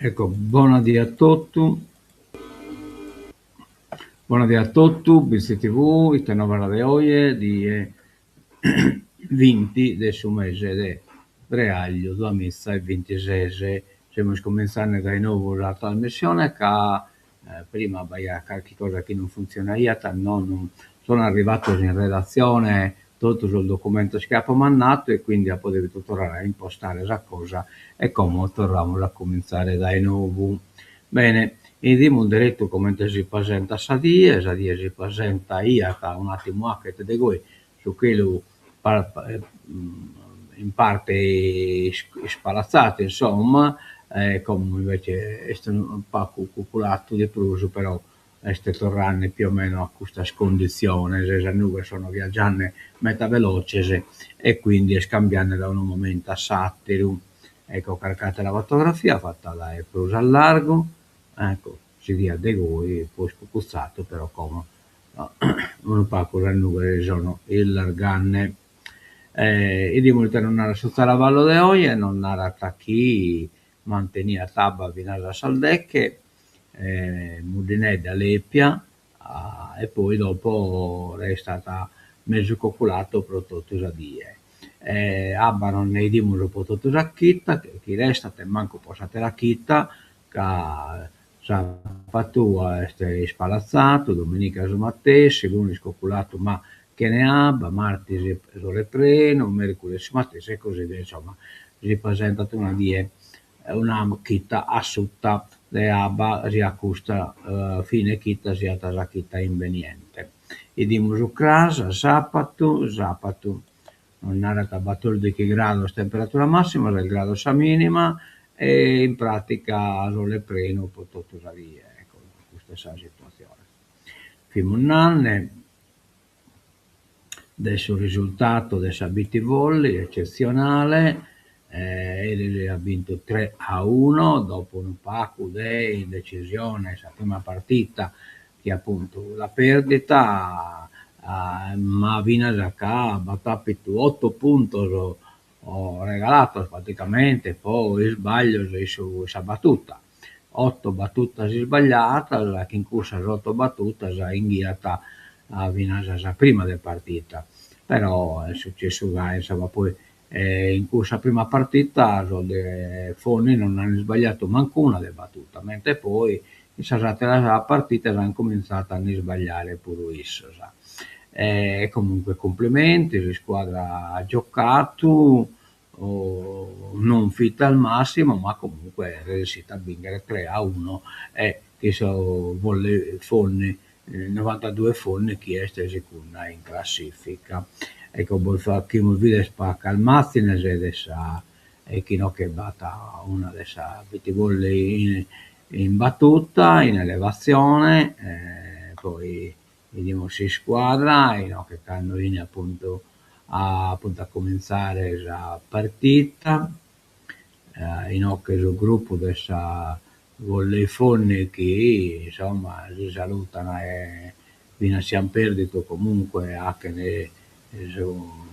Ecco, buonasera a tutti, buonasera a tutti, Bizzi TV, questa nuova di oggi, di 20 del suo mese di Breaglio 2026. Stiamo cominciando da nuovo la trasmissione che prima aveva qualche cosa che non funzionava, non sono arrivato in redazione tutto sul documento che ho mandato e quindi ho potuto tornare a impostare la cosa e come torniamo a cominciare da nuovo. Bene, andiamo diretto come si presenta Sadie si presenta IATA un attimo anche di voi su quello in parte spalazzato, insomma, come invece è un po' cuculato di pruso, però queste torrane più o meno a questa condizione, le nuvole sono viaggiando metà veloci e quindi scambiando da un momento a satiro. Ecco, caricate la fotografia fatta da pruso al largo, ecco, si dia dei voi, poi spucuzzato, però come no, non fa cosa nuvole sono il larganne. E di molto non era sotto la vallo de oggi, non era chi mantenere tabba fino alla saldecche, Mudinedda Leppia, e poi dopo è stata mezzo cocolato prodotto a die. Abba non ne dimmo potuto la chitta, che chi resta te manco posate la chitta, che sabato è spalazzato, domenica mattina, lunedì cocolato, ma che ne abbia, martedì sole preno, mercoledì mattina e così via, insomma, si presenta una die una chitta asciutta le abba si accusta fine chitta si la chitta inveniente. E di musucras sabato non era tabato di che grado temperatura massima, del grado sa minima e in pratica sole preno potuto via, ecco, questa è la situazione. Fino un anno adesso il risultato del Sabiti Volli eccezionale, ha vinto 3-1 dopo un pacco di decisione, la prima partita che appunto la perdita, ma Vina Giacca ha battuto 8 punti, ho regalato praticamente, poi sbaglio su questa battuta. 8 battute sbagliate, che in corsa 8 battute in ghiata a Vinasa prima del partita, però è successo che insomma poi in questa prima partita Fonni non hanno sbagliato manco una delle battute, mentre poi in la partita hanno cominciato a sbagliare pure isso. Comunque complimenti, la squadra ha giocato, non fitta al massimo, ma comunque è riuscita a vincere 3-1 e che volle Fonni 92 Fonni chi è seconda in classifica. Ecco, chi mi vede spacca al Mazzines e chi no che batta una dessa volle in battuta, in elevazione, poi vediamo si squadra, e no, che hanno in appunto a cominciare la partita, in occhio sul gruppo dessa volley Fonni che insomma li salutano e fino a siamo perdito comunque anche su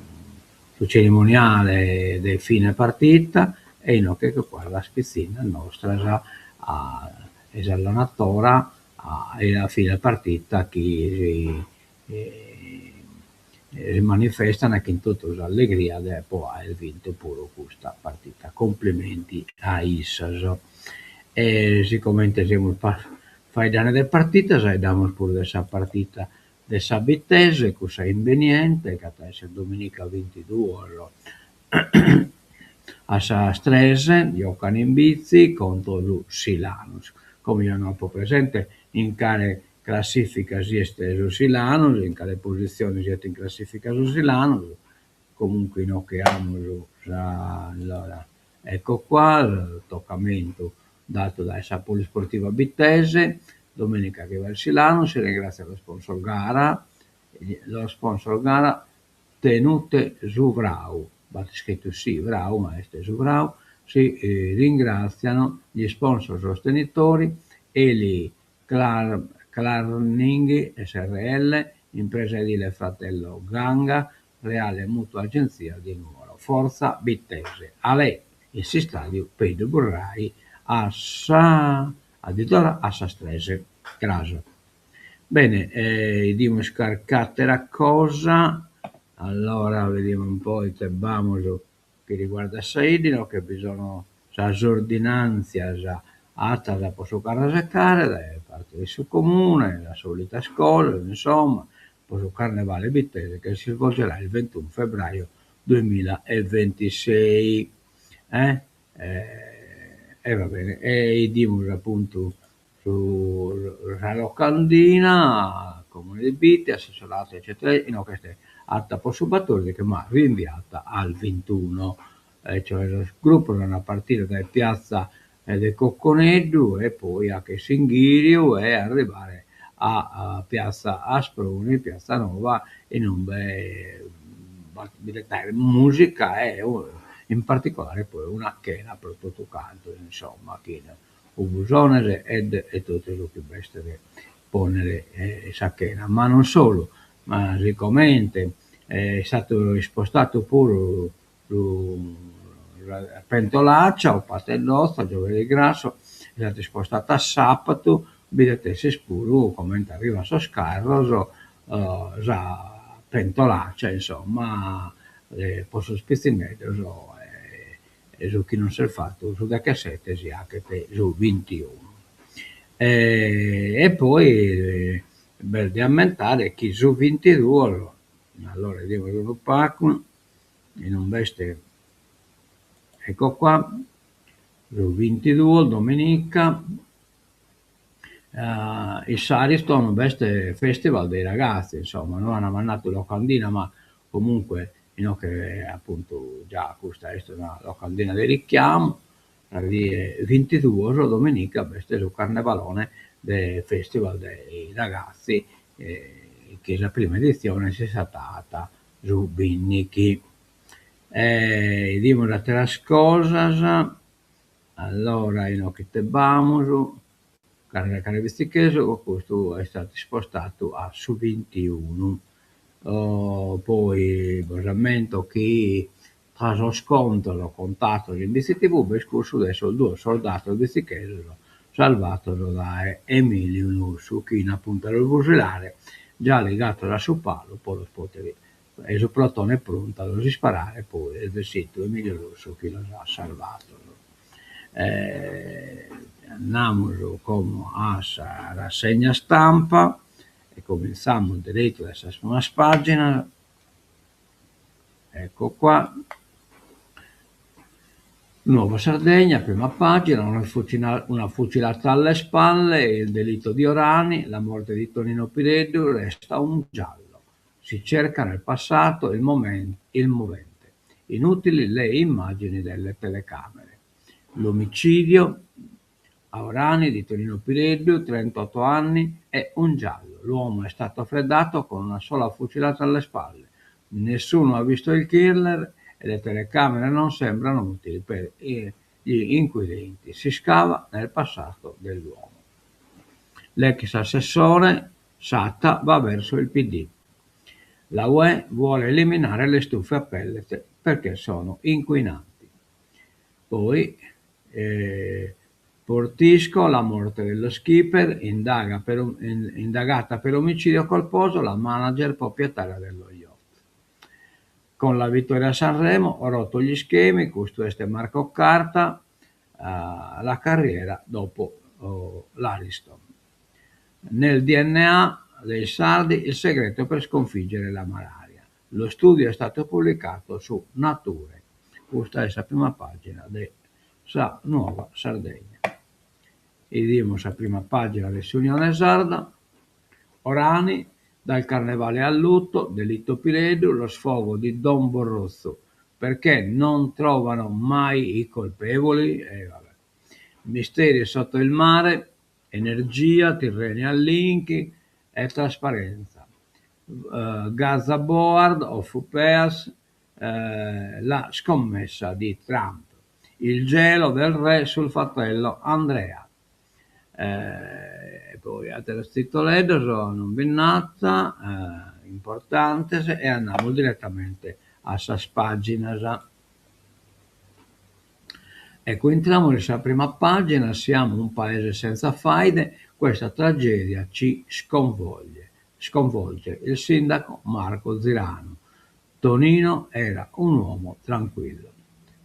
cerimoniale del fine partita e in occhio che qua la spizzina nostra già l'allenatore e alla fine partita che si manifestano anche in tutta l'allegria e poi ha vinto pure questa partita. Complimenti a Issas. E siccome siamo fai danni delle partite, sai, diamo pure questa partita del Sabitese, cosa inveniente, che adesso è domenica 22 a Strese, giocano in bici contro lo Silanus. Come io non ho presente, in care classifica siete su Silanus, in quale posizione siete in classifica su Silanus, comunque no che hanno allora, ecco qua il toccamento dato da essa Polisportiva Bittese, domenica che va il Silano, si ringrazia lo sponsor gara Tenute Zuvrau, scritto sì, Vrau, ma è Zuvrau, si ringraziano gli sponsor sostenitori Eli Clarning SRL, Impresa Edile Fratello Ganga, Reale Mutua Agenzia di Nuoro, Forza Bittese, a lei il stadio Pedro Burrai addirittura a Sastrese, Graso. Bene, vediamo scarcate cosa, allora vediamo un po' il tebbamoso che riguarda Saidino, che bisogna sa ordinanza già alta da posso carasecare da parte del suo comune, la solita scuola, insomma, posso carnevale bittese che si svolgerà il 21 febbraio 2026. Va bene, e dimos appunto sulla locandina, comune di Bitti, assessorato, eccetera, in queste alta possibilità che ma rinviata al 21, cioè lo gruppo non a partire da piazza del Cocconeddu e poi a che Singhirio e arrivare a piazza Asproni, piazza Nova e non musica e in particolare poi una chena per tutto canto, insomma, chena Ubusonere e tutte le più bestie ponere esa chena, ma non solo, ma siccome è stato spostato pure la pentolaccia o pastellozza, giovedì grasso, è stato spostato a sabato, vedete se spuro come arriva a Soscarro, già pentolaccia, insomma, posso spizzare, su chi non si è fatto, su da cassette si anche su 21. E poi per di aumentare chi su 22, allora devo sviluppare in un veste, ecco qua, su 22 domenica, il Sariston veste festival dei ragazzi, insomma, non hanno mandato locandina, ma comunque che appunto già questa è una locandina di richiamo, lì 22 domenica veste su carnevalone del festival dei ragazzi, che la prima edizione si è stata su Vinnichi. Dimmo altre cose, allora che tebbiamo caratteristiche, questo è stato spostato a su 21. Poi rammento che tra lo scontro l'ho contato in DCTV per scorso adesso due soldati di Stichesero salvato da Emilio Nursu che in appunto era il fucilare già legato da suo palo poi lo potevi e il plotone pronto a sparare poi il sito Emilio Nursu che lo ha salvato. Andiamo come a rassegna stampa e cominciamo diretto dalla prima pagina, ecco qua, Nuova Sardegna, prima pagina, una fucilata alle spalle, il delitto di Orani, la morte di Tonino Pireddu, resta un giallo, si cerca nel passato il movente, inutili le immagini delle telecamere. L'omicidio a Orani di Tonino Pireddu, 38 anni, è un giallo. L'uomo è stato freddato con una sola fucilata alle spalle. Nessuno ha visto il killer e le telecamere non sembrano utili per gli inquirenti. Si scava nel passato dell'uomo. L'ex assessore Satta va verso il PD. La UE vuole eliminare le stufe a pellet perché sono inquinanti. Poi Portisco, la morte dello skipper, indagata per omicidio colposo la manager proprietaria dello yacht. Con la vittoria a Sanremo ho rotto gli schemi, questo è Marco Carta, la carriera dopo l'Ariston. Nel DNA dei sardi il segreto per sconfiggere la malaria. Lo studio è stato pubblicato su Nature. Questa è la prima pagina di Nuova Sardegna. E vediamo la prima pagina dell'Unione Sarda. Orani, dal carnevale al lutto, delitto Pireddu, lo sfogo di Don Borrozzo, perché non trovano mai i colpevoli? Misteri sotto il mare, energia, Tirrenia Linky e trasparenza. Gaza Board of Upeas, la scommessa di Trump, il gelo del re sul fratello Andrea. Poi altre titolette sono Bennata, importante, e andiamo direttamente a sas pagina. Ecco, entriamo nella prima pagina, siamo un paese senza faide, questa tragedia ci sconvolge. Il sindaco Marco Zirano. Tonino era un uomo tranquillo.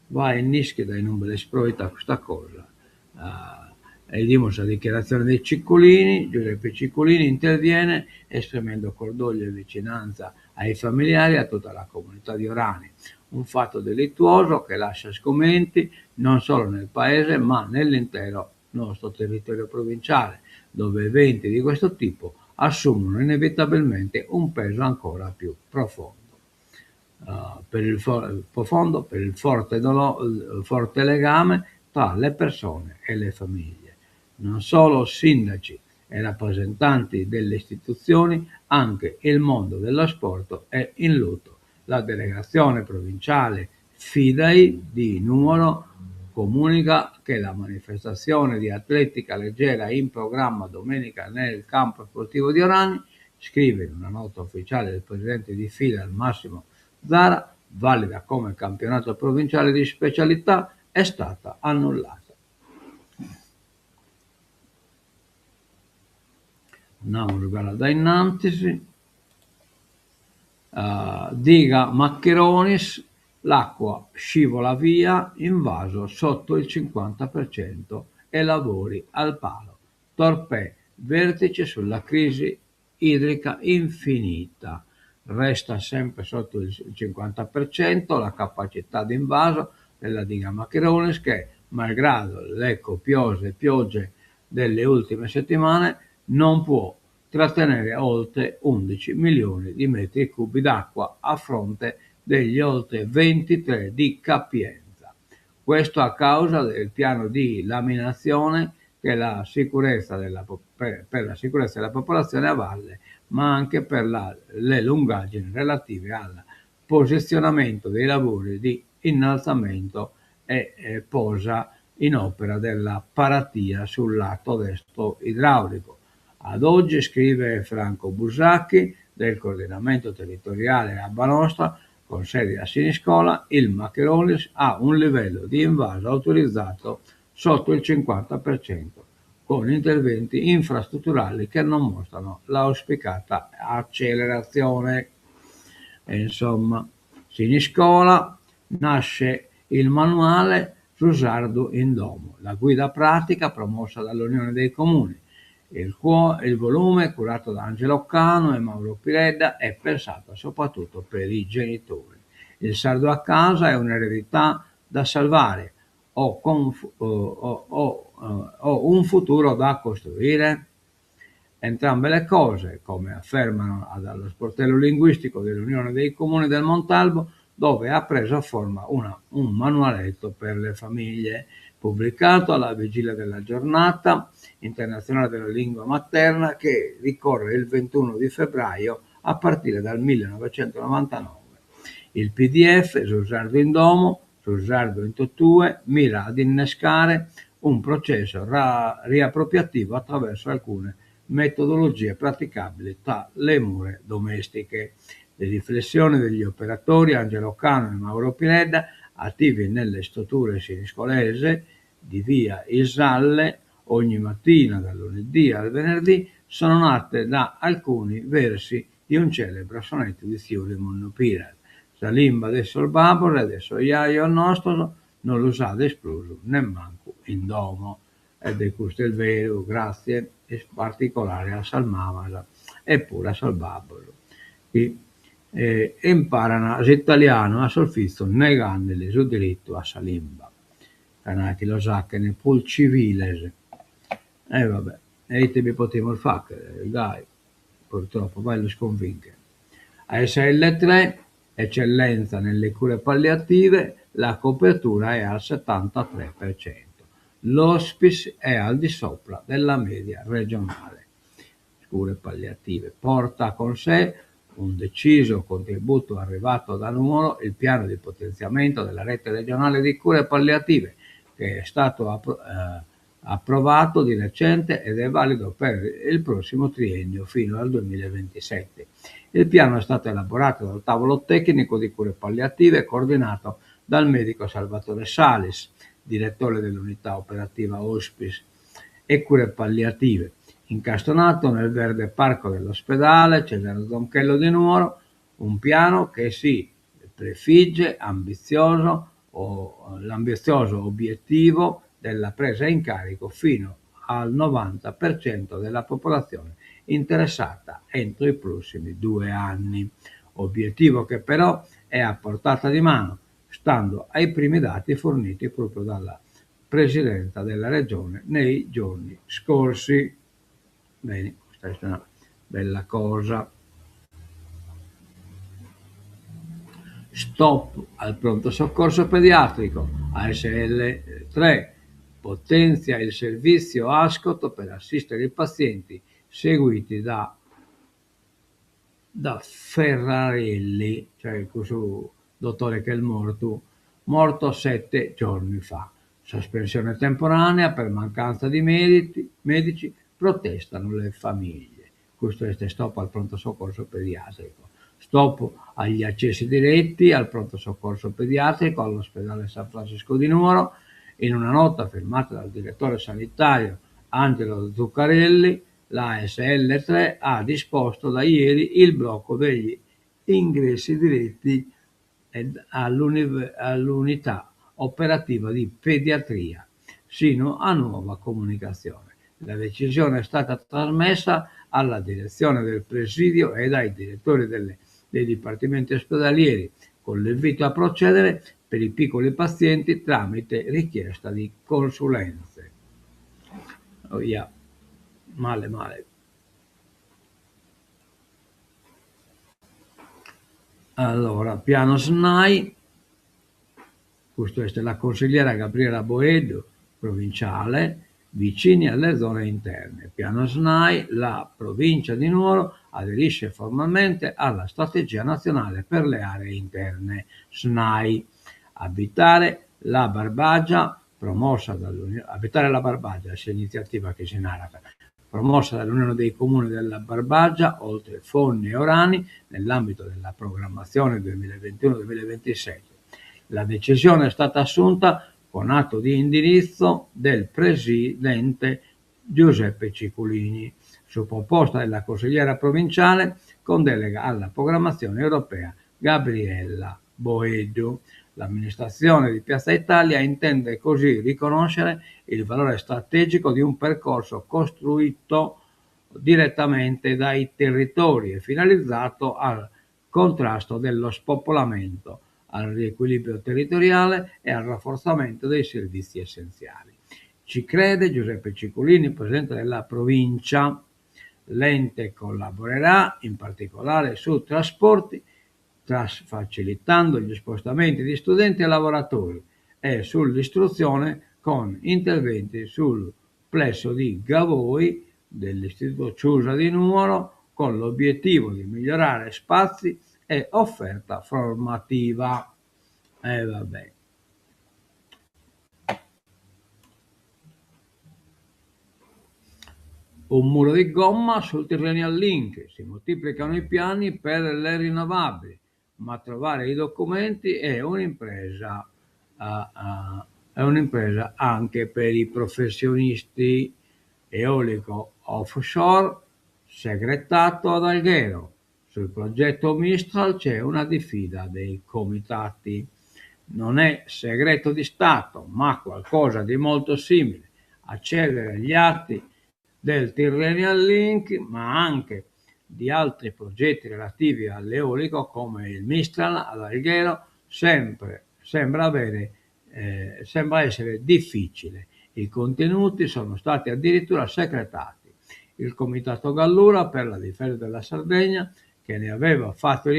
Va in Ischia non ve l'esploita questa cosa. E dimostra la dichiarazione dei Ciccolini, Giuseppe Ciccolini interviene esprimendo cordoglio e vicinanza ai familiari e a tutta la comunità di Orani. Un fatto delittuoso che lascia sgomenti non solo nel paese ma nell'intero nostro territorio provinciale, dove eventi di questo tipo assumono inevitabilmente un peso ancora più profondo. Per il forte legame tra le persone e le famiglie. Non solo sindaci e rappresentanti delle istituzioni, anche il mondo dello sport è in lutto. La delegazione provinciale FIDAI di Nuoro comunica che la manifestazione di atletica leggera in programma domenica nel campo sportivo di Orani, scrive in una nota ufficiale del presidente di FIDAI Massimo Zara, valida come campionato provinciale di specialità, è stata annullata. Andiamo da innanzi. Diga Maccheronis, l'acqua scivola via, invaso sotto il 50% e lavori al palo. Torpè, vertice sulla crisi idrica infinita. Resta sempre sotto il 50% la capacità di invaso della diga Maccheronis che, malgrado le copiose piogge delle ultime settimane, non può trattenere oltre 11 milioni di metri cubi d'acqua a fronte degli oltre 23 di capienza. Questo a causa del piano di laminazione che per la sicurezza della popolazione a valle, ma anche per le lungaggini relative al posizionamento dei lavori di innalzamento e posa in opera della paratia sul lato destro idraulico. Ad oggi, scrive Franco Busacchi del coordinamento territoriale Abba Nostra, con sede a Siniscola, il Maccheronis ha un livello di invaso autorizzato sotto il 50%, con interventi infrastrutturali che non mostrano l'auspicata accelerazione. E insomma, Siniscola nasce il manuale Susardo in Domo, la guida pratica promossa dall'Unione dei Comuni. Il volume, curato da Angelo Cano e Mauro Piredda, è pensato soprattutto per i genitori. Il sardo a casa è un'eredità da salvare o un futuro da costruire? Entrambe le cose, come affermano dallo sportello linguistico dell'Unione dei Comuni del Montalbo, dove ha preso forma un manualetto per le famiglie, pubblicato alla vigilia della giornata internazionale della lingua materna che ricorre il 21 di febbraio a partire dal 1999. Il PDF Susardo in Domo, Susardo in Totue, mira ad innescare un processo riappropriativo attraverso alcune metodologie praticabili tra le mura domestiche. Le riflessioni degli operatori Angelo Cano e Mauro Piredda, attivi nelle strutture siniscolese di via Isalle, ogni mattina dal lunedì al venerdì, sono nate da alcuni versi di un celebre sonetto di Ziuri Monnopiras. Salimba adesso il babbo, adesso iaio il nostro, non lo sa esploso, nemmeno in domo. Ed è questo il vero, grazie, in particolare a Salmavasa e pure a Salbabolo. Imparano l'italiano a solfizzo negandogli il diritto a Salimba. Canati lo sa che ne pul civile. E vabbè, e te mi potevo fare, dai, purtroppo, vai lo sconvinche. A SL3, eccellenza nelle cure palliative, la copertura è al 73%. L'hospice è al di sopra della media regionale. Cure palliative porta con sé un deciso contributo arrivato da Nuoro il piano di potenziamento della rete regionale di cure palliative, che è stato approvato di recente ed è valido per il prossimo triennio fino al 2027. Il piano è stato elaborato dal tavolo tecnico di cure palliative coordinato dal medico Salvatore Salis. direttore dell'unità operativa Hospice e cure palliative, incastonato nel verde parco dell'ospedale Cesare Zonchello di Nuoro, un piano che si prefigge l'ambizioso obiettivo della presa in carico fino al 90% della popolazione interessata entro i prossimi 2 anni, obiettivo che però è a portata di mano, stando ai primi dati forniti proprio dalla Presidenza della Regione nei giorni scorsi. Bene, questa è una bella cosa. Stop al pronto soccorso pediatrico, ASL 3, potenzia il servizio Ascot per assistere i pazienti seguiti da Ferrarelli, cioè questo dottore che è morto 7 giorni fa. Sospensione temporanea per mancanza di medici, protestano le famiglie. Questo è stop al pronto soccorso pediatrico. Stop agli accessi diretti al pronto soccorso pediatrico all'ospedale San Francisco di Nuoro. In una nota firmata dal direttore sanitario Angelo Zuccarelli, la ASL 3 ha disposto da ieri il blocco degli ingressi diretti all'unità operativa di pediatria sino a nuova comunicazione. La decisione è stata trasmessa alla direzione del presidio e ai direttori dei dipartimenti ospedalieri con l'invito a procedere per i piccoli pazienti tramite richiesta di consulenze. Oh yeah. Male. Allora, piano SNAI, questa è la consigliera Gabriela Boedo, provinciale, vicini alle zone interne. Piano SNAI, la provincia di Nuoro aderisce formalmente alla strategia nazionale per le aree interne. SNAI, abitare la Barbagia, abitare la Barbagia, è l'iniziativa che si narra, promossa dall'Unione dei Comuni della Barbagia, oltre Fonni e Orani, nell'ambito della programmazione 2021-2027. La decisione è stata assunta con atto di indirizzo del Presidente Giuseppe Ciculini, su proposta della consigliera provinciale con delega alla programmazione europea Gabriella Boedo. L'amministrazione di Piazza Italia intende così riconoscere il valore strategico di un percorso costruito direttamente dai territori e finalizzato al contrasto dello spopolamento, al riequilibrio territoriale e al rafforzamento dei servizi essenziali. Ci crede Giuseppe Ciculini, presidente della provincia. L'ente collaborerà in particolare su trasporti, facilitando gli spostamenti di studenti e lavoratori, e sull'istruzione con interventi sul plesso di Gavoi dell'Istituto Ciusa di Nuoro, con l'obiettivo di migliorare spazi e offerta formativa. Vabbè. Un muro di gomma sul Tyrrhenian Link, si moltiplicano i piani per le rinnovabili, ma trovare i documenti è un'impresa anche per i professionisti. Eolico offshore segretato ad Alghero. Sul progetto Mistral c'è una diffida dei comitati. Non è segreto di Stato, ma qualcosa di molto simile. Accedere agli atti del Tyrrhenian Link, ma anche di altri progetti relativi all'eolico come il Mistral ad Alghero sembra essere difficile. I contenuti sono stati addirittura secretati. Il Comitato Gallura per la difesa della Sardegna, che ne aveva fatto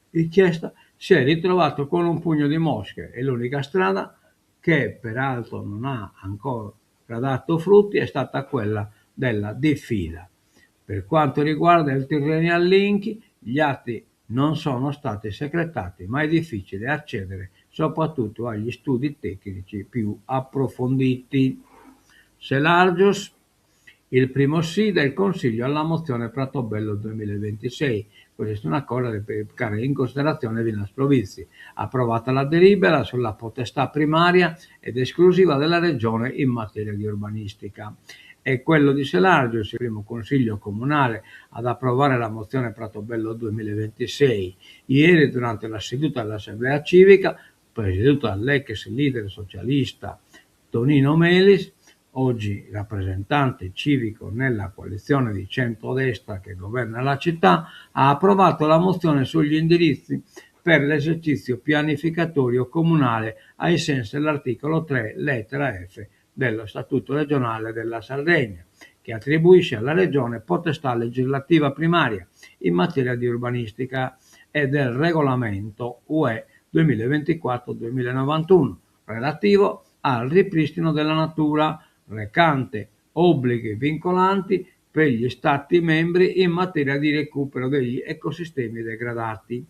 richiesta, si è ritrovato con un pugno di mosche e l'unica strada, che peraltro non ha ancora dato frutti, è stata quella della diffida. Per quanto riguarda il Tyrrhenian Link, gli atti non sono stati secretati, ma è difficile accedere soprattutto agli studi tecnici più approfonditi. Selargius, il primo sì del Consiglio alla mozione Pratobello 2026, Questa è una cosa da prendere in considerazione Vinas Provinzi. Approvata la delibera sulla potestà primaria ed esclusiva della Regione in materia di urbanistica. È quello di Selargio, il primo consiglio comunale ad approvare la mozione Pratobello 2026. Ieri, durante la seduta dell'Assemblea civica, presieduta dall'ex leader socialista Tonino Melis, oggi rappresentante civico nella coalizione di centrodestra che governa la città, ha approvato la mozione sugli indirizzi per l'esercizio pianificatorio comunale ai sensi dell'articolo 3, lettera F dello Statuto regionale della Sardegna, che attribuisce alla Regione potestà legislativa primaria in materia di urbanistica e del regolamento UE 2024-2091 relativo al ripristino della natura, recante obblighi vincolanti per gli Stati membri in materia di recupero degli ecosistemi degradati,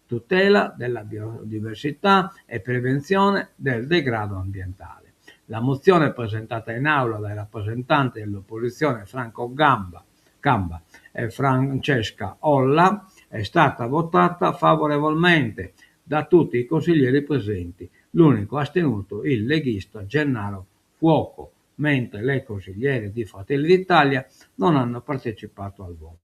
tutela della biodiversità e prevenzione del degrado ambientale. La mozione presentata in aula dai rappresentanti dell'opposizione Franco Gamba e Francesca Olla è stata votata favorevolmente da tutti i consiglieri presenti. L'unico astenuto il leghista Gennaro Fuoco, mentre le consigliere di Fratelli d'Italia non hanno partecipato al voto.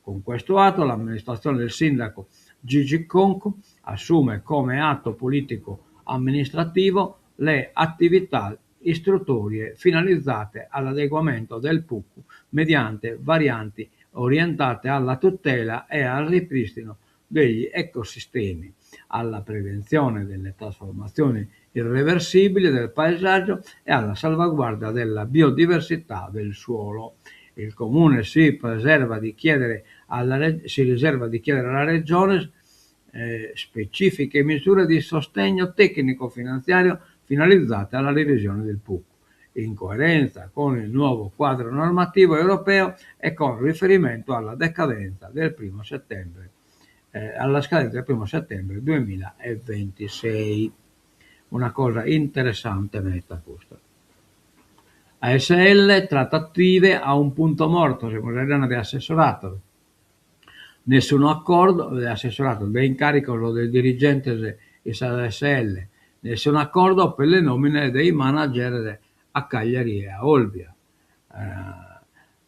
Con questo atto l'amministrazione del sindaco Gigi Conco assume come atto politico amministrativo le attività istruttorie finalizzate all'adeguamento del PUC mediante varianti orientate alla tutela e al ripristino degli ecosistemi, alla prevenzione delle trasformazioni irreversibili del paesaggio e alla salvaguardia della biodiversità del suolo. Il Comune si riserva di chiedere alla Regione specifiche misure di sostegno tecnico-finanziario finalizzate alla revisione del PUC, in coerenza con il nuovo quadro normativo europeo e con riferimento alla decadenza del 1 settembre, alla scadenza del 1 settembre 2026. Una cosa interessante netta questa. ASL trattative a un punto morto, siamo già di assessorato. Nessun accordo dell'assessorato dell'incarico del dirigente ASL, nessun accordo per le nomine dei manager a Cagliari e a Olbia.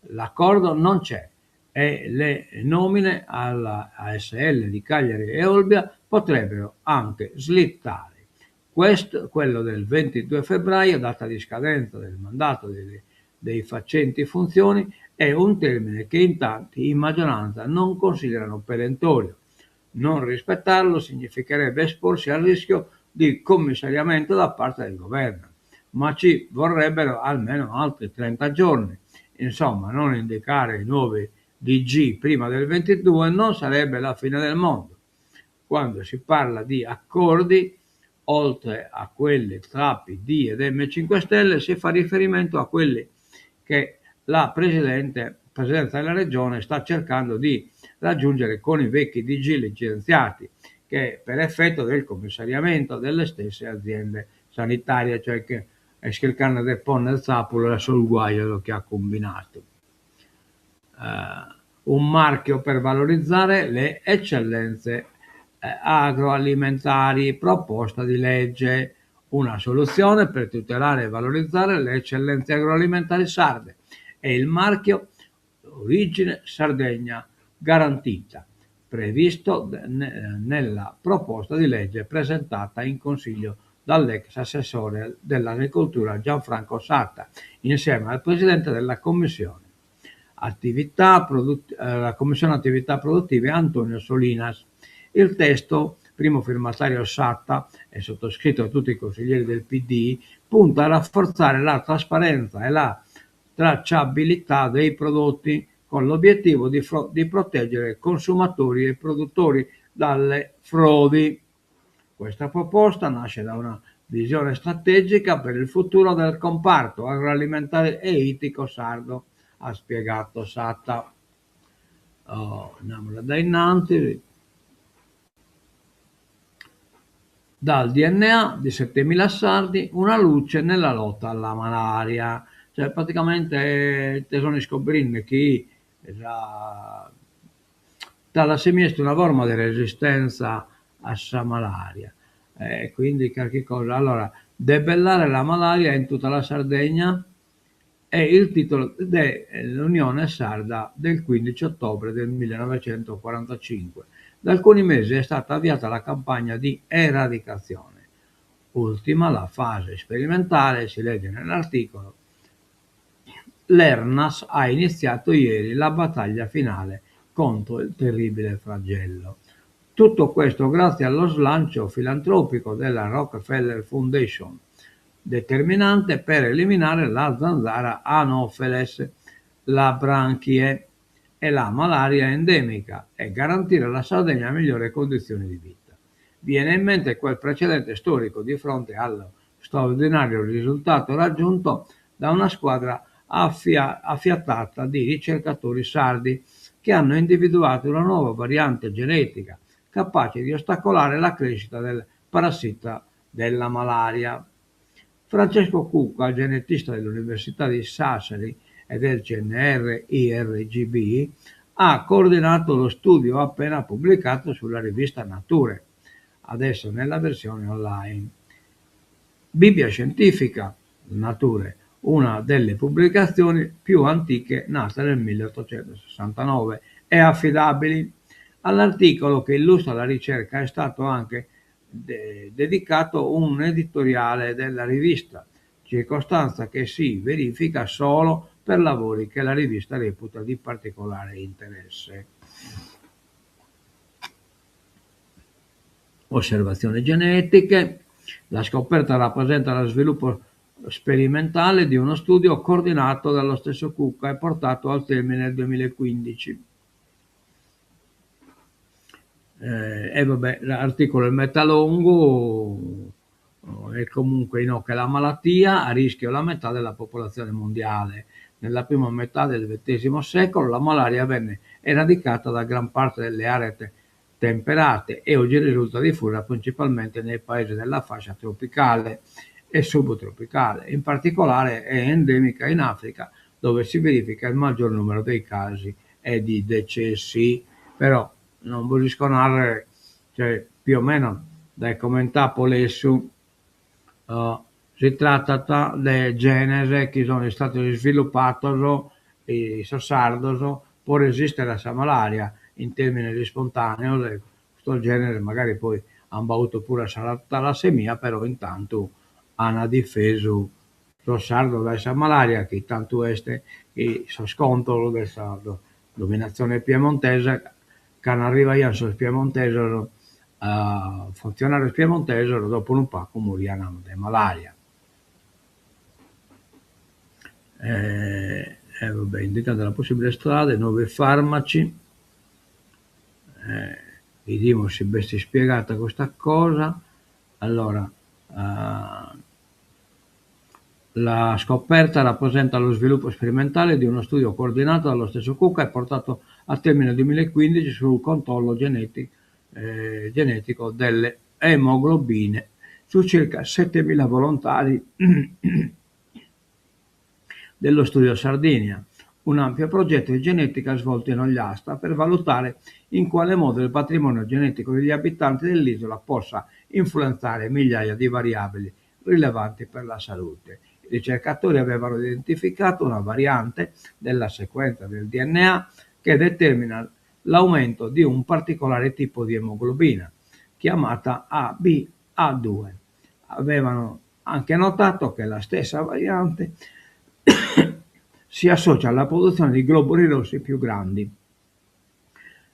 L'accordo non c'è e le nomine alla ASL di Cagliari e Olbia potrebbero anche slittare. Quello del 22 febbraio, data di scadenza del mandato dei facenti funzioni, è un termine che in tanti in maggioranza non considerano perentorio. Non rispettarlo significherebbe esporsi al rischio di commissariamento da parte del governo, ma ci vorrebbero almeno altri 30 giorni. Insomma, non indicare i nuovi DG prima del 22 non sarebbe la fine del mondo. Quando si parla di accordi, oltre a quelli tra PD ed M5 Stelle, si fa riferimento a quelli che la Presidenza della Regione sta cercando di raggiungere con i vecchi DG licenziati, che per effetto del commissariamento delle stesse aziende sanitarie, cioè che esce il canne del ponne del sapulo sul guaio che ha combinato. Un marchio per valorizzare le eccellenze agroalimentari, proposta di legge, una soluzione per tutelare e valorizzare le eccellenze agroalimentari sarde e il marchio Origine Sardegna garantita, previsto nella proposta di legge presentata in Consiglio dall'ex assessore dell'agricoltura Gianfranco Satta, insieme al presidente della Commissione la Commissione Attività Produttive Antonio Solinas. Il testo, primo firmatario Satta e sottoscritto da tutti i consiglieri del PD, punta a rafforzare la trasparenza e la tracciabilità dei prodotti con l'obiettivo di proteggere consumatori e produttori dalle frodi. Questa proposta nasce da una visione strategica per il futuro del comparto agroalimentare e ittico sardo, ha spiegato Satta. Andiamo da innanzi. Dal DNA di 7.000 sardi una luce nella lotta alla malaria. Cioè praticamente tesoni scoprin chi talassemia è una forma di resistenza alla malaria. Quindi qualche cosa. Allora, debellare la malaria in tutta la Sardegna è il titolo dell'Unione Sarda del 15 ottobre del 1945. Da alcuni mesi è stata avviata la campagna di eradicazione. Ultima la fase sperimentale, si legge nell'articolo. L'ERNAS ha iniziato ieri la battaglia finale contro il terribile flagello. Tutto questo grazie allo slancio filantropico della Rockefeller Foundation, determinante per eliminare la zanzara Anopheles, la branchie e la malaria endemica e garantire alla Sardegna migliori condizioni di vita. Viene in mente quel precedente storico di fronte allo straordinario risultato raggiunto da una squadra affiatata di ricercatori sardi che hanno individuato una nuova variante genetica capace di ostacolare la crescita del parassita della malaria. Francesco Cucca, genetista dell'Università di Sassari e del CNR-IRGB, ha coordinato lo studio appena pubblicato sulla rivista Nature, adesso nella versione online. Bibbia scientifica, Nature, una delle pubblicazioni più antiche nata nel 1869 e affidabili. All'articolo che illustra la ricerca è stato anche dedicato un editoriale della rivista, circostanza che si verifica solo per lavori che la rivista reputa di particolare interesse. Osservazioni genetiche. La scoperta rappresenta lo sviluppo sperimentale di uno studio coordinato dallo stesso Cucca e portato al termine nel 2015. L'articolo è metalongo e comunque che la malattia a rischio la metà della popolazione mondiale. Nella prima metà del XX secolo la malaria venne eradicata da gran parte delle aree temperate e oggi risulta diffusa principalmente nei paesi della fascia tropicale e subtropicale. In particolare è endemica in Africa, dove si verifica il maggior numero dei casi e di decessi. Però non voglio narrare, cioè più o meno dai commentari su si tratta di genesi che sono stati sviluppati e sardos può resistere a malaria in termini di spontaneo. Questo genere magari poi hanno avuto pure la talassemia, però intanto hanno difeso il sardo dalla malaria, che tanto è che so scontro della dominazione piemontese, che arriva io sul piemontese, funzionari piemontesi dopo un po' morirono di malaria. Indicando la possibile strada, nuovi farmaci. Vediamo se è spiegata questa cosa. Allora, la scoperta rappresenta lo sviluppo sperimentale di uno studio coordinato dallo stesso Cucca e portato a termine nel 2015 sul controllo genetico delle emoglobine su circa 7.000 volontari dello studio Sardinia, un ampio progetto di genetica svolto in Ogliastra per valutare in quale modo il patrimonio genetico degli abitanti dell'isola possa influenzare migliaia di variabili rilevanti per la salute. I ricercatori avevano identificato una variante della sequenza del DNA che determina l'aumento di un particolare tipo di emoglobina, chiamata ABA2. Avevano anche notato che la stessa variante si associa alla produzione di globuli rossi più grandi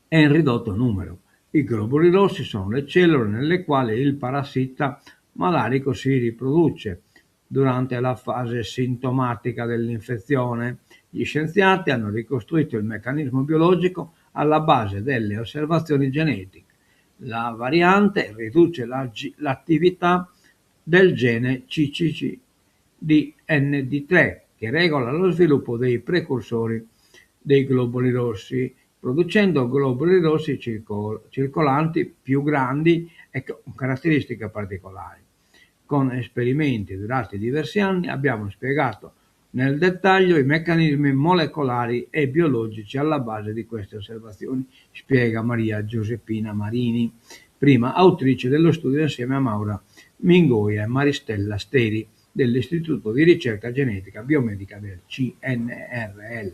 e in ridotto numero. I globuli rossi sono le cellule nelle quali il parassita malarico si riproduce durante la fase sintomatica dell'infezione. Gli scienziati hanno ricostruito il meccanismo biologico alla base delle osservazioni genetiche. La variante riduce l'attività del gene CCCD-ND3 che regola lo sviluppo dei precursori dei globuli rossi, producendo globuli rossi circolanti più grandi e con caratteristiche particolari. Con esperimenti durati diversi anni abbiamo spiegato nel dettaglio i meccanismi molecolari e biologici alla base di queste osservazioni, spiega Maria Giuseppina Marini, prima autrice dello studio insieme a Maura Mingoia e Maristella Steri dell'Istituto di Ricerca Genetica Biomedica del CNRL.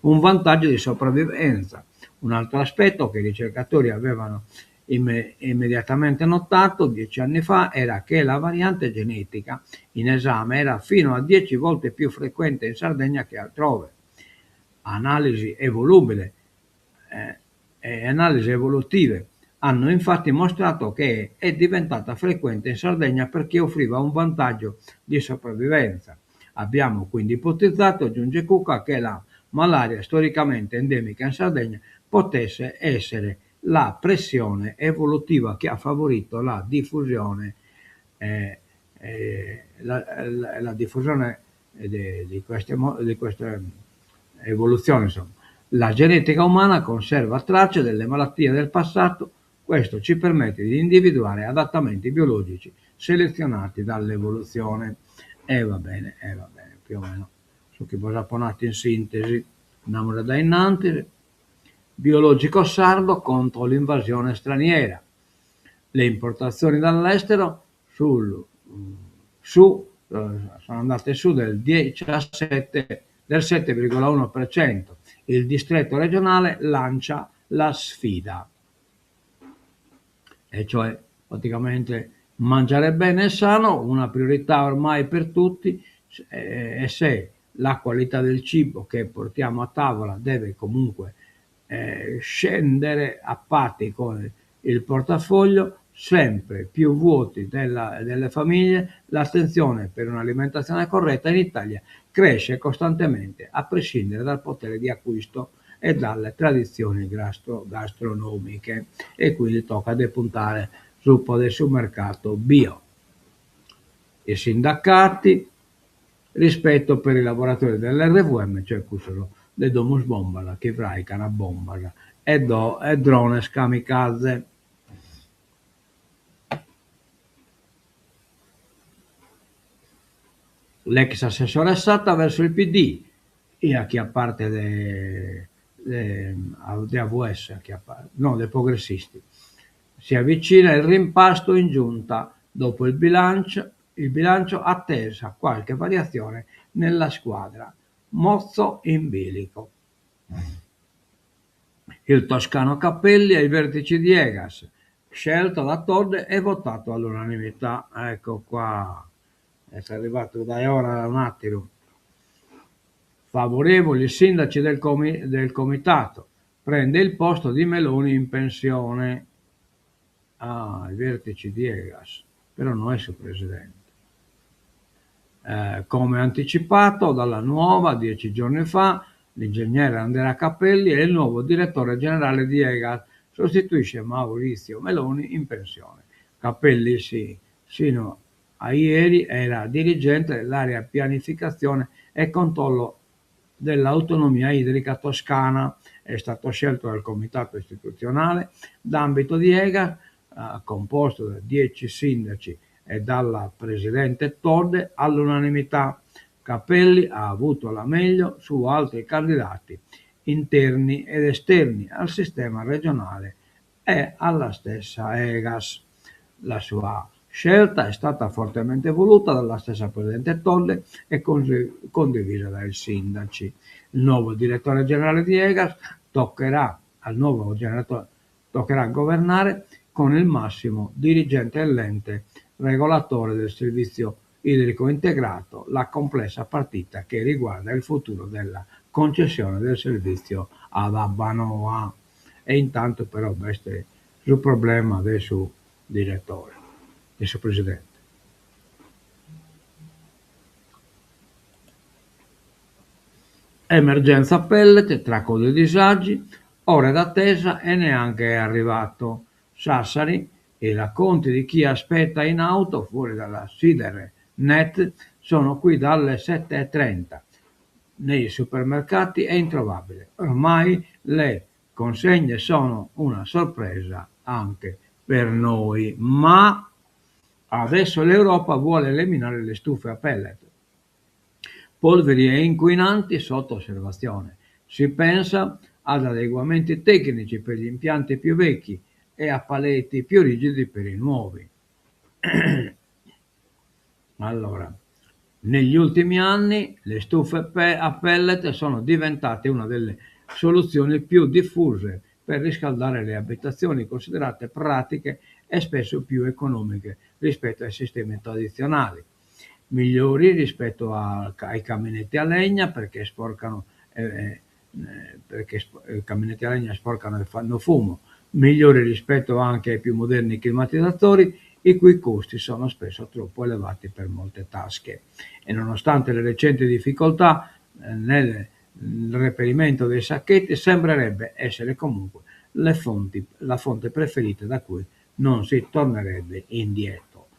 Un vantaggio di sopravvivenza. Un altro aspetto che i ricercatori avevano immediatamente notato 10 anni fa era che la variante genetica in esame era fino a 10 volte più frequente in Sardegna che altrove. Analisi evolutive hanno infatti mostrato che è diventata frequente in Sardegna perché offriva un vantaggio di sopravvivenza. Abbiamo quindi ipotizzato, aggiunge Cucca, che la malaria storicamente endemica in Sardegna potesse essere la pressione evolutiva che ha favorito la diffusione di queste evoluzioni. Insomma. La genetica umana conserva tracce delle malattie del passato, questo ci permette di individuare adattamenti biologici selezionati dall'evoluzione. Va bene, più o meno. Su che cosa ponate in sintesi, andiamo da innanzi. Biologico sardo contro l'invasione straniera. Le importazioni dall'estero sono andate su del 7,1%. Il distretto regionale lancia la sfida, e cioè praticamente mangiare bene e sano, una priorità ormai per tutti, e se la qualità del cibo che portiamo a tavola deve comunque scendere a patti con il portafoglio, sempre più vuoti delle famiglie, l'attenzione per un'alimentazione corretta in Italia cresce costantemente, a prescindere dal potere di acquisto e dalle tradizioni gastronomiche, e quindi tocca depuntare sul mercato bio. I sindacati, rispetto per i lavoratori dell'RVM, cioè sono le Domus Bombala, che vraicano a Bombala e drone kamikaze. L'ex assessore Satta verso il PD e a chi parte di AVS, dei progressisti. Si avvicina il rimpasto in giunta dopo il bilancio attesa qualche variazione nella squadra. Mozzo in bilico. Il toscano Cappelli ai vertici di Egas, scelto da Todde e votato all'unanimità. Ecco qua, è arrivato da ora un attimo. Favorevoli sindaci del comitato, prende il posto di Meloni in pensione. I vertici di Egas, però non è suo presidente. Come anticipato dalla Nuova 10 giorni fa, l'ingegnere Andrea Cappelli è il nuovo direttore generale di Egas, sostituisce Maurizio Meloni in pensione. Cappelli sino a ieri era dirigente dell'area pianificazione e controllo dell'autonomia idrica toscana, è stato scelto dal comitato istituzionale d'ambito di Egas, composto da 10 sindaci e dalla presidente Todde all'unanimità. Cappelli ha avuto la meglio su altri candidati interni ed esterni al sistema regionale e alla stessa Egas. La sua scelta è stata fortemente voluta dalla stessa presidente Todde e condivisa dai sindaci. Il nuovo direttore generale di Egas toccherà governare con il massimo dirigente dell'ente regolatore del servizio idrico integrato, la complessa partita che riguarda il futuro della concessione del servizio ad Abbanoa. E intanto però veste sul problema del suo direttore, del suo presidente. Emergenza pellet, tra code disagi, ore d'attesa e neanche è arrivato. Sassari, i racconti di chi aspetta in auto fuori dalla Sidernet sono qui dalle 7:30. Nei supermercati è introvabile. Ormai le consegne sono una sorpresa anche per noi, ma adesso l'Europa vuole eliminare le stufe a pellet. polveri e inquinanti sotto osservazione. Si pensa ad adeguamenti tecnici per gli impianti più vecchi e a paletti più rigidi per i nuovi. Allora, negli ultimi anni le stufe a pellet sono diventate una delle soluzioni più diffuse per riscaldare le abitazioni, considerate pratiche e spesso più economiche rispetto ai sistemi tradizionali, migliori rispetto ai caminetti a legna perché sporcano, i caminetti a legna sporcano e fanno fumo, migliori rispetto anche ai più moderni climatizzatori, i cui costi sono spesso troppo elevati per molte tasche. E nonostante le recenti difficoltà nel reperimento dei sacchetti, sembrerebbe essere comunque la fonte preferita da cui non si tornerebbe indietro.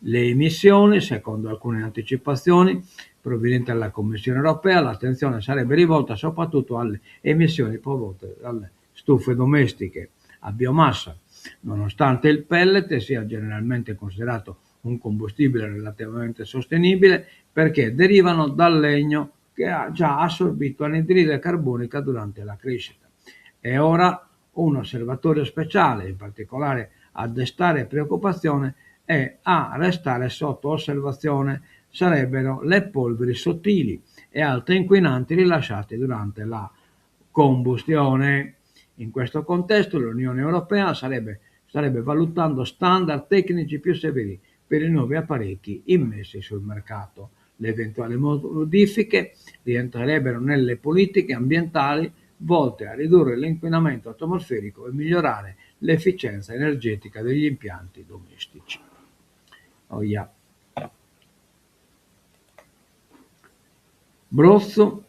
Le emissioni, secondo alcune anticipazioni provenienti dalla Commissione europea, l'attenzione sarebbe rivolta soprattutto alle emissioni prodotte dalle stufe domestiche a biomassa, nonostante il pellet sia generalmente considerato un combustibile relativamente sostenibile perché derivano dal legno che ha già assorbito anidride carbonica durante la crescita. E ora un osservatorio speciale, in particolare a destare preoccupazione e a restare sotto osservazione sarebbero le polveri sottili e altri inquinanti rilasciati durante la combustione. In questo contesto l'Unione Europea starebbe valutando standard tecnici più severi per i nuovi apparecchi immessi sul mercato. Le eventuali modifiche rientrerebbero nelle politiche ambientali volte a ridurre l'inquinamento atmosferico e migliorare l'efficienza energetica degli impianti domestici. Oh yeah. Brozzo,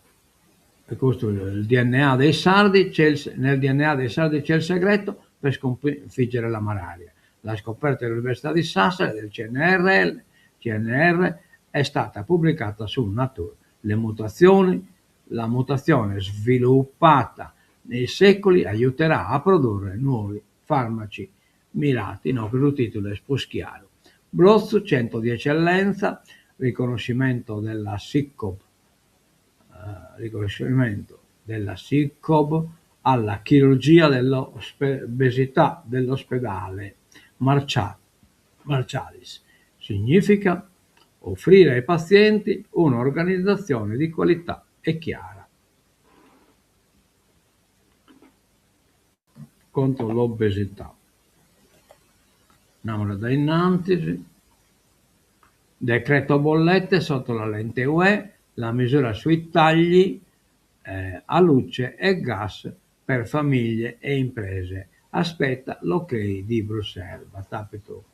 questo è il DNA dei sardi, nel DNA dei sardi c'è il segreto per sconfiggere la malaria. La scoperta dell'Università di Sassari del CNR è stata pubblicata su Nature. La mutazione sviluppata nei secoli aiuterà a produrre nuovi farmaci mirati, no, per il titolo è Sposchiaro. Brozzo, centro di eccellenza, riconoscimento della SICOP alla chirurgia dell'obesità dell'ospedale Marcialis. Significa offrire ai pazienti un'organizzazione di qualità e chiara contro l'obesità. Andiamo da innanzi. Decreto bollette sotto la lente UE, la misura sui tagli a luce e gas per famiglie e imprese. Aspetta l'ok di Bruxelles. Va tapito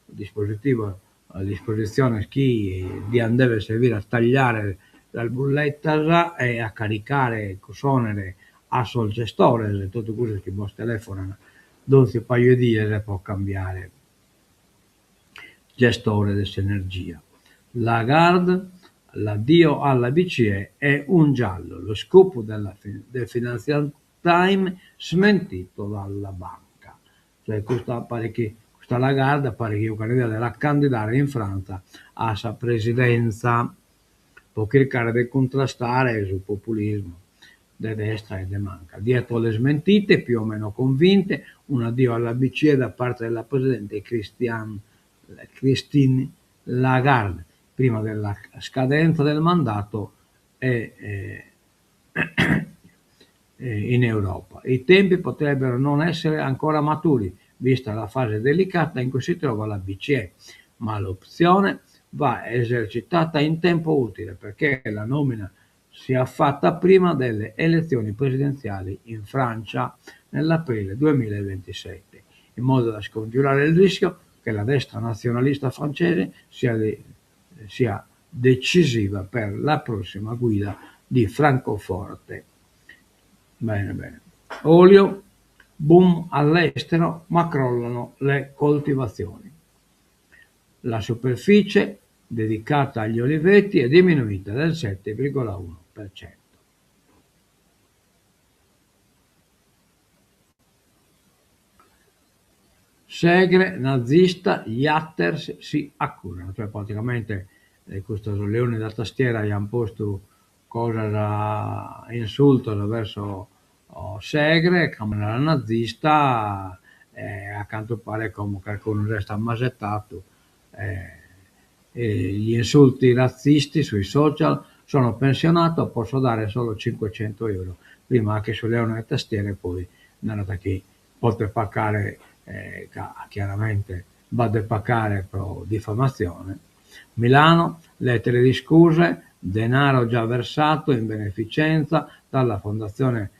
il dispositivo a disposizione chi deve servire a tagliare dal bolletta e a caricare cosonere a sol gestore, tutto questo che vostro telefono 12 paio di giorni può cambiare gestore dell'energia. Lagarde, l'addio alla BCE è un giallo, lo scoop del Financial Times smentito dalla banca. Cioè questa Lagarde pare che io della candidare in Francia a sa presidenza può cercare di contrastare il populismo di destra e di manca. Dietro le smentite più o meno convinte, un addio alla BCE da parte della presidente Christine Lagarde prima della scadenza del mandato in Europa. I tempi potrebbero non essere ancora maturi, vista la fase delicata in cui si trova la BCE, ma l'opzione va esercitata in tempo utile perché la nomina sia fatta prima delle elezioni presidenziali in Francia nell'aprile 2027, in modo da scongiurare il rischio che la destra nazionalista francese sia decisiva per la prossima guida di Francoforte. Bene. Olio, boom all'estero, ma crollano le coltivazioni. La superficie dedicata agli oliveti è diminuita del 7,1%. Segre nazista, gli hatters si accusano, cioè praticamente questo leone da tastiera gli hanno posto cosa da insulto verso Segre, camera nazista, a quanto pare come qualcuno resta ammasettato. E gli insulti razzisti sui social: sono pensionato, posso dare solo 500 euro. Prima anche sul leone da tastiere, poi non è che potete pagare, chiaramente vado a pagare per diffamazione. Milano, lettere di scuse, denaro già versato in beneficenza dalla fondazione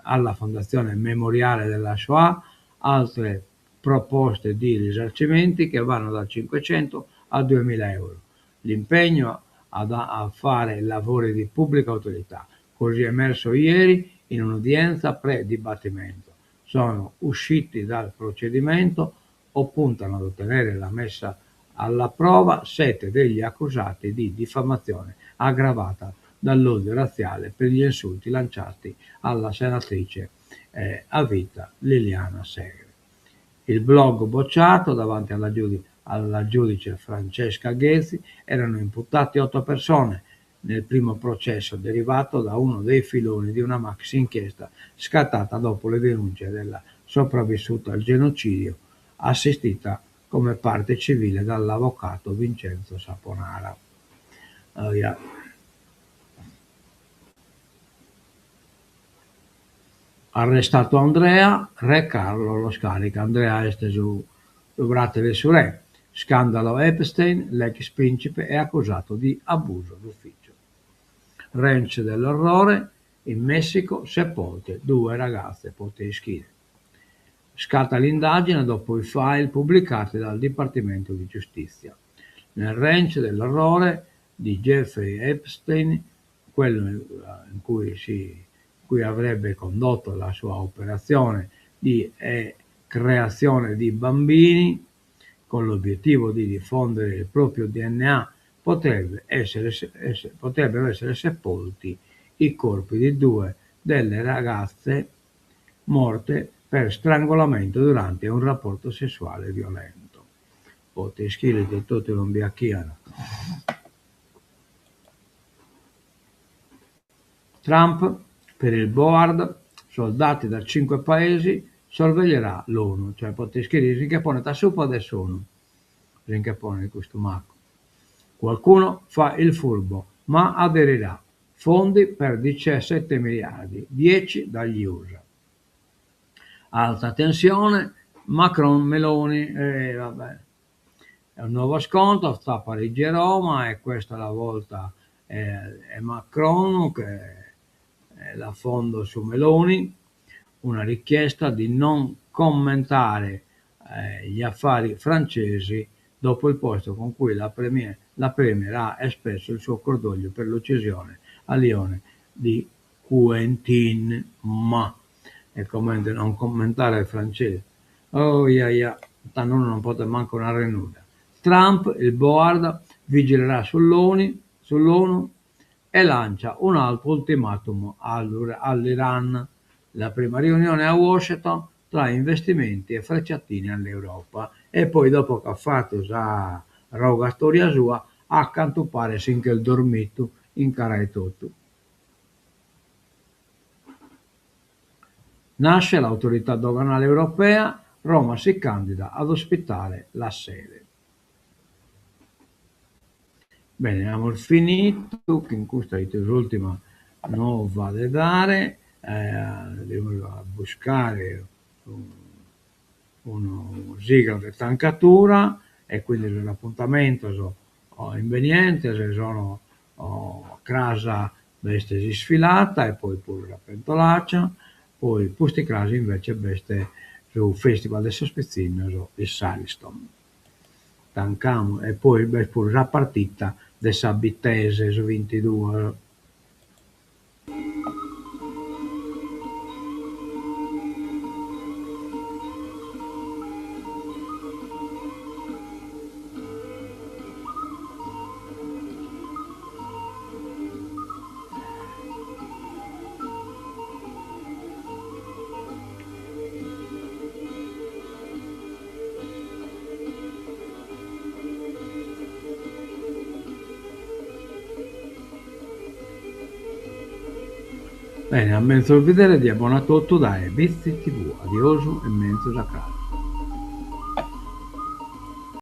alla Fondazione Memoriale della Shoah, altre proposte di risarcimenti che vanno da 500 a 2000 euro. L'impegno a fare lavori di pubblica utilità, così è emerso ieri in un'udienza pre-dibattimento. Sono usciti dal procedimento o puntano ad ottenere la messa alla prova 7 degli accusati di diffamazione aggravata dall'odio razziale per gli insulti lanciati alla senatrice a vita Liliana Segre. Il blog bocciato davanti alla giudice Francesca Ghezzi. Erano imputati 8 persone nel primo processo derivato da uno dei filoni di una maxi inchiesta scattata dopo le denunce della sopravvissuta al genocidio, assistita come parte civile dall'avvocato Vincenzo Saponara. Arrestato Andrea, Re Carlo lo scarica. Andrea este su Bratteli su Re. Scandalo Epstein, l'ex principe è accusato di abuso d'ufficio. Ranch dell'orrore, in Messico sepolte 2 ragazze poteschine. Scatta l'indagine dopo i file pubblicati dal Dipartimento di Giustizia. Nel ranch dell'orrore di Jeffrey Epstein, quello in cui avrebbe condotto la sua operazione di creazione di bambini con l'obiettivo di diffondere il proprio DNA, potrebbero essere sepolti i corpi di 2 delle ragazze morte per strangolamento durante un rapporto sessuale violento. Poteschili di tutti non biacchiano. Trump, per il Board, soldati da 5 paesi, sorveglierà l'ONU, cioè Poteschili Rincapone sta su adesso ONU. Rincapone di questo Marco. Qualcuno fa il furbo, ma aderirà. Fondi per 17 miliardi, 10 dagli USA. Alta tensione, Macron-Meloni, vabbè. È un nuovo scontro tra Parigi e Roma e questa la volta è Macron che la fondo su Meloni, una richiesta di non commentare gli affari francesi dopo il posto con cui la Premier ha espresso il suo cordoglio per l'uccisione a Lione di Quentin Ma. E come non commentare il francese. Oh tanto non potete manco una renuda. Trump, il Board, vigilerà sull'ONU e lancia un altro ultimatum all'Iran. La prima riunione a Washington tra investimenti e frecciatini all'Europa. E poi dopo che ha fatto la roga storia sua, a quanto pare sinché il dormito incarai tutto. Nasce l'autorità doganale europea, Roma si candida ad ospitare la sede. Bene, abbiamo finito, che in questa è l'ultima non va da dare, devo buscare uno sigla di tancatura e quindi l'appuntamento inveniente, se sono a casa veste sfilata e poi pure la pentolaccia. Poi questi casi invece veste sul Festival del Sospezzino di Saliston. Tancamo e poi pure la partita del Sabittese su 22. Bene, a mezzo vedere di abbonato da e Visti TV, adioso e mezzo da casa.